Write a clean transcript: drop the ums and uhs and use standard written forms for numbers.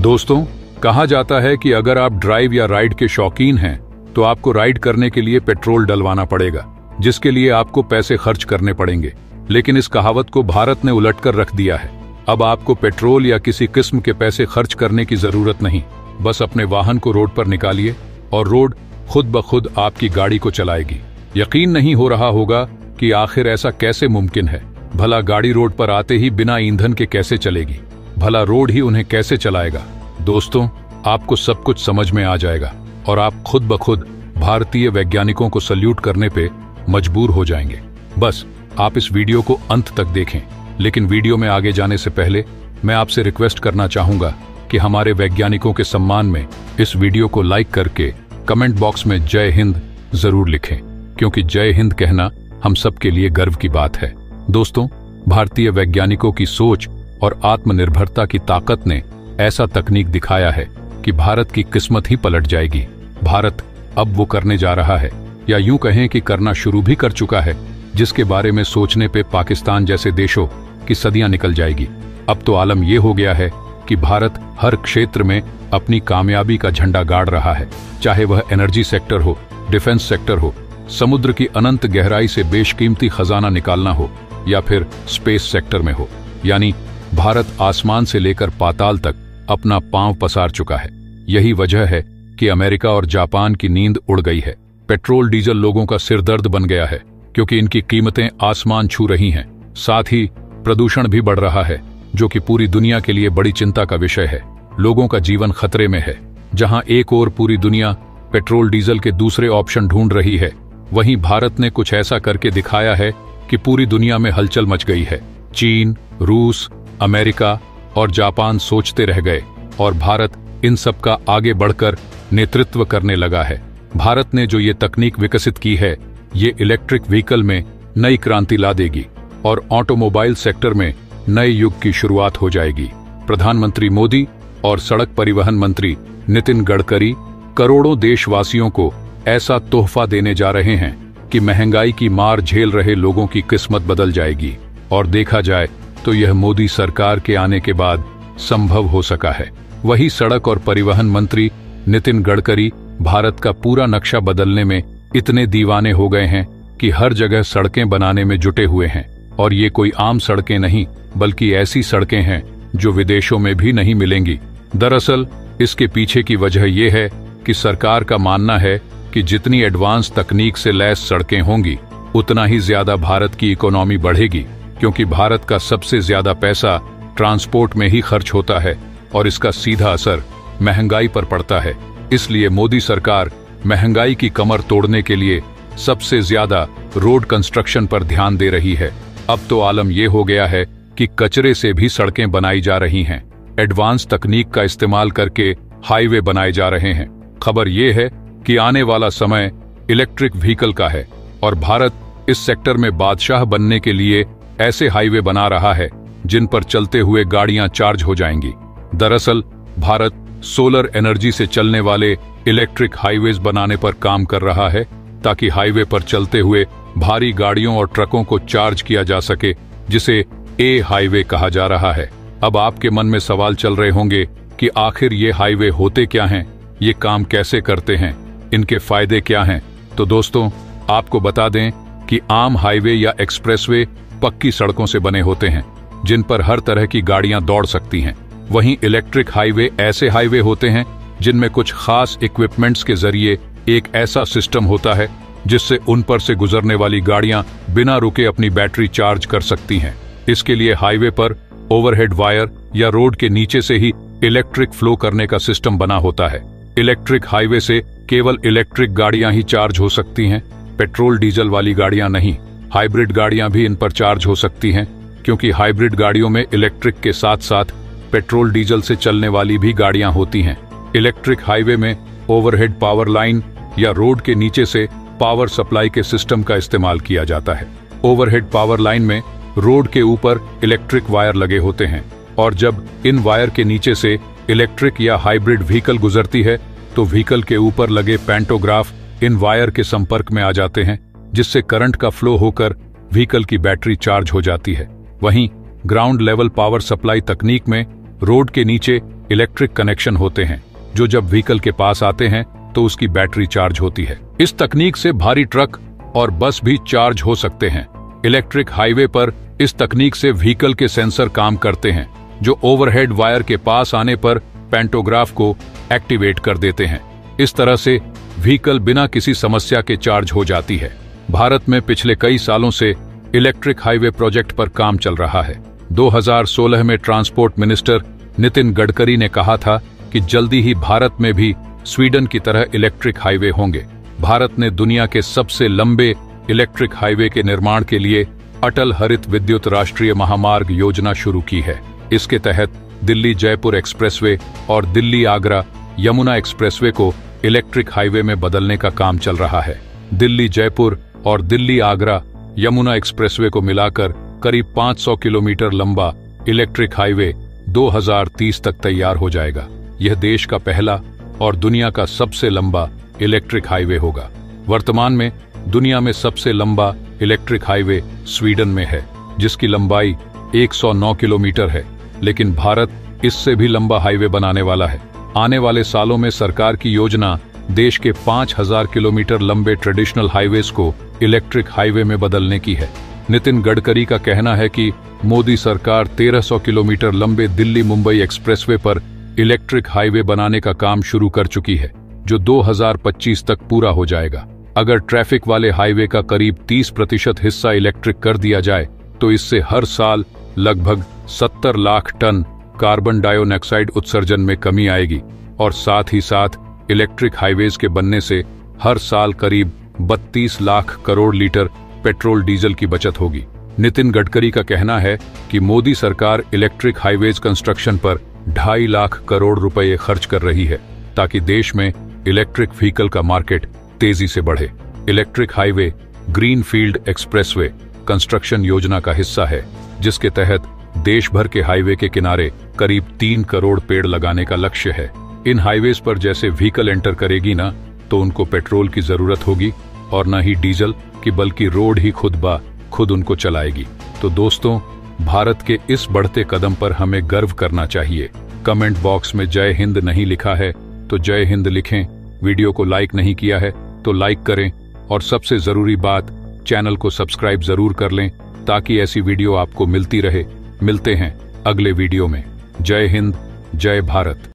दोस्तों, कहा जाता है कि अगर आप ड्राइव या राइड के शौकीन हैं तो आपको राइड करने के लिए पेट्रोल डलवाना पड़ेगा, जिसके लिए आपको पैसे खर्च करने पड़ेंगे। लेकिन इस कहावत को भारत ने उलटकर रख दिया है। अब आपको पेट्रोल या किसी किस्म के पैसे खर्च करने की जरूरत नहीं। बस अपने वाहन को रोड पर निकालिए और रोड खुद ब खुद आपकी गाड़ी को चलाएगी। यकीन नहीं हो रहा होगा कि आखिर ऐसा कैसे मुमकिन है। भला गाड़ी रोड पर आते ही बिना ईंधन के कैसे चलेगी? भला रोड ही उन्हें कैसे चलाएगा? दोस्तों, आपको सब कुछ समझ में आ जाएगा और आप खुद ब खुद भारतीय वैज्ञानिकों को सल्यूट करने पे मजबूर हो जाएंगे। बस आप इस वीडियो को अंत तक देखें। लेकिन वीडियो में आगे जाने से पहले मैं आपसे रिक्वेस्ट करना चाहूंगा कि हमारे वैज्ञानिकों के सम्मान में इस वीडियो को लाइक करके कमेंट बॉक्स में जय हिंद जरूर लिखें, क्योंकि जय हिंद कहना हम सबके लिए गर्व की बात है। दोस्तों, भारतीय वैज्ञानिकों की सोच और आत्मनिर्भरता की ताकत ने ऐसा तकनीक दिखाया है कि भारत की किस्मत ही पलट जाएगी। भारत अब वो करने जा रहा है, या यूं कहें कि करना शुरू भी कर चुका है, जिसके बारे में सोचने पे पाकिस्तान जैसे देशों की सदियां निकल जाएगी। अब तो आलम यह हो गया है कि भारत हर क्षेत्र में अपनी कामयाबी का झंडा गाड़ रहा है, चाहे वह एनर्जी सेक्टर हो, डिफेंस सेक्टर हो, समुद्र की अनंत गहराई से बेशकीमती खजाना निकालना हो, या फिर स्पेस सेक्टर में हो। यानी भारत आसमान से लेकर पाताल तक अपना पांव पसार चुका है। यही वजह है कि अमेरिका और जापान की नींद उड़ गई है। पेट्रोल डीजल लोगों का सिरदर्द बन गया है, क्योंकि इनकी कीमतें आसमान छू रही हैं। साथ ही प्रदूषण भी बढ़ रहा है, जो कि पूरी दुनिया के लिए बड़ी चिंता का विषय है। लोगों का जीवन खतरे में है। जहां एक ओर पूरी दुनिया पेट्रोल डीजल के दूसरे ऑप्शन ढूंढ रही है, वहीं भारत ने कुछ ऐसा करके दिखाया है कि पूरी दुनिया में हलचल मच गई है। चीन, रूस, अमेरिका और जापान सोचते रह गए और भारत इन सब का आगे बढ़कर नेतृत्व करने लगा है। भारत ने जो ये तकनीक विकसित की है, ये इलेक्ट्रिक व्हीकल में नई क्रांति ला देगी और ऑटोमोबाइल सेक्टर में नए युग की शुरुआत हो जाएगी। प्रधानमंत्री मोदी और सड़क परिवहन मंत्री नितिन गडकरी करोड़ों देशवासियों को ऐसा तोहफा देने जा रहे हैं कि महंगाई की मार झेल रहे लोगों की किस्मत बदल जाएगी। और देखा जाए तो यह मोदी सरकार के आने के बाद संभव हो सका है। वही सड़क और परिवहन मंत्री नितिन गडकरी भारत का पूरा नक्शा बदलने में इतने दीवाने हो गए हैं कि हर जगह सड़कें बनाने में जुटे हुए हैं। और ये कोई आम सड़कें नहीं, बल्कि ऐसी सड़कें हैं जो विदेशों में भी नहीं मिलेंगी। दरअसल इसके पीछे की वजह यह है कि सरकार का मानना है कि जितनी एडवांस तकनीक से लैस सड़कें होंगी, उतना ही ज्यादा भारत की इकोनॉमी बढ़ेगी, क्योंकि भारत का सबसे ज्यादा पैसा ट्रांसपोर्ट में ही खर्च होता है और इसका सीधा असर महंगाई पर पड़ता है। इसलिए मोदी सरकार महंगाई की कमर तोड़ने के लिए सबसे ज्यादा रोड कंस्ट्रक्शन पर ध्यान दे रही है। अब तो आलम यह हो गया है कि कचरे से भी सड़कें बनाई जा रही हैं। एडवांस तकनीक का इस्तेमाल करके हाईवे बनाए जा रहे हैं। खबर यह है कि आने वाला समय इलेक्ट्रिक व्हीकल का है और भारत इस सेक्टर में बादशाह बनने के लिए ऐसे हाईवे बना रहा है जिन पर चलते हुए गाड़ियां चार्ज हो जाएंगी। दरअसल भारत सोलर एनर्जी से चलने वाले इलेक्ट्रिक हाईवेज बनाने पर काम कर रहा है, ताकि हाईवे पर चलते हुए भारी गाड़ियों और ट्रकों को चार्ज किया जा सके, जिसे ए हाईवे कहा जा रहा है। अब आपके मन में सवाल चल रहे होंगे कि आखिर ये हाईवे होते क्या हैं, ये काम कैसे करते हैं, इनके फायदे क्या हैं। तो दोस्तों, आपको बता दें कि आम हाईवे या एक्सप्रेसवे पक्की सड़कों से बने होते हैं, जिन पर हर तरह की गाड़ियां दौड़ सकती हैं। वहीं इलेक्ट्रिक हाईवे ऐसे हाईवे होते हैं जिनमें कुछ खास इक्विपमेंट्स के जरिए एक ऐसा सिस्टम होता है जिससे उन पर से गुजरने वाली गाड़ियां बिना रुके अपनी बैटरी चार्ज कर सकती हैं। इसके लिए हाईवे पर ओवरहेड वायर या रोड के नीचे से ही इलेक्ट्रिक फ्लो करने का सिस्टम बना होता है। इलेक्ट्रिक हाईवे से केवल इलेक्ट्रिक गाड़ियां ही चार्ज हो सकती हैं, पेट्रोल डीजल वाली गाड़ियां नहीं। हाइब्रिड गाड़ियां भी इन पर चार्ज हो सकती हैं, क्योंकि हाइब्रिड गाड़ियों में इलेक्ट्रिक के साथ साथ पेट्रोल डीजल से चलने वाली भी गाड़ियां होती हैं। इलेक्ट्रिक हाईवे में ओवरहेड पावर लाइन या रोड के नीचे से पावर सप्लाई के सिस्टम का इस्तेमाल किया जाता है। ओवरहेड पावर लाइन में रोड के ऊपर इलेक्ट्रिक वायर लगे होते हैं और जब इन वायर के नीचे से इलेक्ट्रिक या हाइब्रिड व्हीकल गुजरती है तो व्हीकल के ऊपर लगे पैंटोग्राफ इन वायर के संपर्क में आ जाते हैं, जिससे करंट का फ्लो होकर व्हीकल की बैटरी चार्ज हो जाती है। वहीं ग्राउंड लेवल पावर सप्लाई तकनीक में रोड के नीचे इलेक्ट्रिक कनेक्शन होते हैं, जो जब व्हीकल के पास आते हैं तो उसकी बैटरी चार्ज होती है। इस तकनीक से भारी ट्रक और बस भी चार्ज हो सकते हैं। इलेक्ट्रिक हाईवे पर इस तकनीक से व्हीकल के सेंसर काम करते हैं, जो ओवरहेड वायर के पास आने पर पैंटोग्राफ को एक्टिवेट कर देते हैं। इस तरह से व्हीकल बिना किसी समस्या के चार्ज हो जाती है। भारत में पिछले कई सालों से इलेक्ट्रिक हाईवे प्रोजेक्ट पर काम चल रहा है। 2016 में ट्रांसपोर्ट मिनिस्टर नितिन गडकरी ने कहा था कि जल्दी ही भारत में भी स्वीडन की तरह इलेक्ट्रिक हाईवे होंगे। भारत ने दुनिया के सबसे लंबे इलेक्ट्रिक हाईवे के निर्माण के लिए अटल हरित विद्युत राष्ट्रीय महामार्ग योजना शुरू की है। इसके तहत दिल्ली जयपुर एक्सप्रेसवे और दिल्ली आगरा यमुना एक्सप्रेसवे को इलेक्ट्रिक हाईवे में बदलने का काम चल रहा है। दिल्ली जयपुर और दिल्ली आगरा यमुना एक्सप्रेसवे को मिलाकर करीब 500 किलोमीटर लंबा इलेक्ट्रिक हाईवे 2030 तक तैयार हो जाएगा। यह देश का पहला और दुनिया का सबसे लंबा इलेक्ट्रिक हाईवे होगा। वर्तमान में दुनिया में सबसे लंबा इलेक्ट्रिक हाईवे स्वीडन में है, जिसकी लंबाई 109 किलोमीटर है, लेकिन भारत इससे भी लंबा हाईवे बनाने वाला है। आने वाले सालों में सरकार की योजना देश के 5000 किलोमीटर लंबे ट्रेडिशनल हाईवेज को इलेक्ट्रिक हाईवे में बदलने की है। नितिन गडकरी का कहना है कि मोदी सरकार 1300 किलोमीटर लंबे दिल्ली मुंबई एक्सप्रेसवे पर इलेक्ट्रिक हाईवे बनाने का काम शुरू कर चुकी है, जो 2025 तक पूरा हो जाएगा। अगर ट्रैफिक वाले हाईवे का करीब 30% हिस्सा इलेक्ट्रिक कर दिया जाए तो इससे हर साल लगभग 70 लाख टन कार्बन डाइऑक्साइड उत्सर्जन में कमी आएगी और साथ ही साथ इलेक्ट्रिक हाईवेज के बनने से हर साल करीब 32 lakh crore litre petrol diesel की बचत होगी। नितिन गडकरी का कहना है कि मोदी सरकार इलेक्ट्रिक हाईवेज कंस्ट्रक्शन पर 2.5 लाख करोड़ रुपए खर्च कर रही है, ताकि देश में इलेक्ट्रिक व्हीकल का मार्केट तेजी से बढ़े। Electric highway green field expressway construction योजना का हिस्सा है, जिसके तहत देश भर के हाईवे के किनारे करीब 3 करोड़ पेड़ लगाने का लक्ष्य है। इन हाईवेज पर जैसे व्हीकल एंटर करेगी ना, तो उनको पेट्रोल की जरूरत होगी और न ही डीजल की, बल्कि रोड ही खुद उनको चलाएगी। तो दोस्तों, भारत के इस बढ़ते कदम पर हमें गर्व करना चाहिए। कमेंट बॉक्स में जय हिंद नहीं लिखा है तो जय हिंद लिखें। वीडियो को लाइक नहीं किया है तो लाइक करें, और सबसे जरूरी बात, चैनल को सब्सक्राइब जरूर कर लें, ताकि ऐसी वीडियो आपको मिलती रहे। मिलते हैं अगले वीडियो में। जय हिंद, जय भारत।